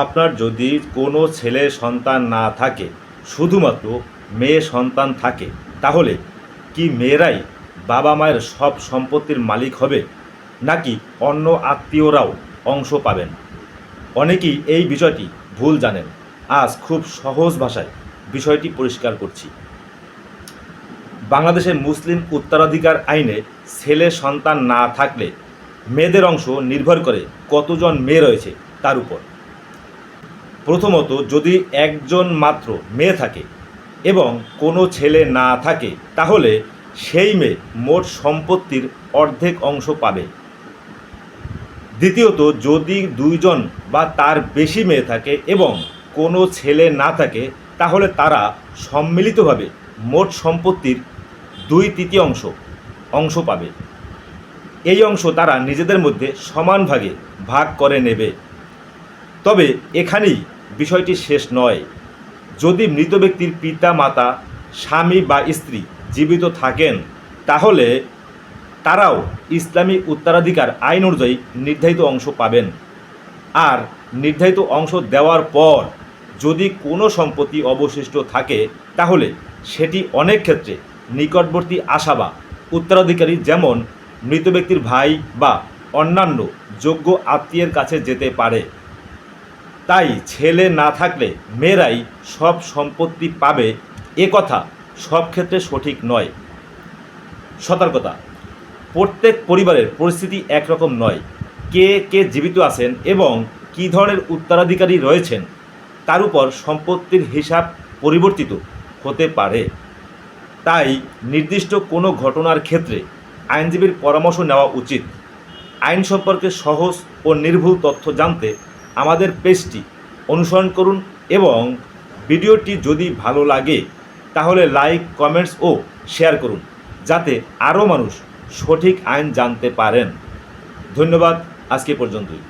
আপনার যদি কোনো ছেলে সন্তান না থাকে, শুধুমাত্র মেয়ে সন্তান থাকে, তাহলে কি মেয়েরাই বাবা মায়ের সব সম্পত্তির মালিক হবে, নাকি অন্য আত্মীয়রাও অংশ পাবেন? অনেকেই এই বিষয়টি ভুল জানেন। আজ খুব সহজ ভাষায় বিষয়টি পরিষ্কার করছি। বাংলাদেশের মুসলিম উত্তরাধিকার আইনে ছেলে সন্তান না থাকলে মেয়েদের অংশ নির্ভর করে কতজন মেয়ে রয়েছে তার উপর। প্রথমত, যদি একজন মাত্র মেয়ে থাকে এবং কোনো ছেলে না থাকে, তাহলে সেই মেয়ে মোট সম্পত্তির অর্ধেক অংশ পাবে। দ্বিতীয়ত, যদি দুইজন বা তার বেশি মেয়ে থাকে এবং কোনো ছেলে না থাকে, তাহলে তারা সম্মিলিতভাবে মোট সম্পত্তির 2/3 অংশ পাবে। এই অংশ তারা নিজেদের মধ্যে সমান ভাগে ভাগ করে নেবে। তবে এখানেই বিষয়টি শেষ নয়। যদি মৃত ব্যক্তির পিতা মাতা, স্বামী বা স্ত্রী জীবিত থাকেন, তাহলে তারাও ইসলামী উত্তরাধিকার আইন অনুযায়ী নির্ধারিত অংশ পাবেন। আর নির্ধারিত অংশ দেওয়ার পর যদি কোনো সম্পত্তি অবশিষ্ট থাকে, তাহলে সেটি অনেক ক্ষেত্রে নিকটবর্তী আশা বা উত্তরাধিকারী, যেমন মৃত ব্যক্তির ভাই বা অন্যান্য যোগ্য আত্মীয়ের কাছে যেতে পারে। তাই ছেলে না থাকলে মেয়েরাই সব সম্পত্তি পাবে, এ কথা সব ক্ষেত্রে সঠিক নয়। সতর্কতা: প্রত্যেক পরিবারের পরিস্থিতি একরকম নয়। কে কে জীবিত আছেন এবং কী ধরনের উত্তরাধিকারী রয়েছেন তার উপর সম্পত্তির হিসাব পরিবর্তিত হতে পারে। তাই নির্দিষ্ট কোনো ঘটনার ক্ষেত্রে আইনজীবীর পরামর্শ নেওয়া উচিত। আইন সম্পর্কে সহজ ও নির্ভুল তথ্য জানতে আমাদের পেজটি অনুসরণ করুন এবং ভিডিওটি যদি ভালো লাগে তাহলে লাইক, কমেন্টস ও শেয়ার করুন, যাতে আরও মানুষ সঠিক আইন জানতে পারেন। ধন্যবাদ। আজকে পর্যন্তই।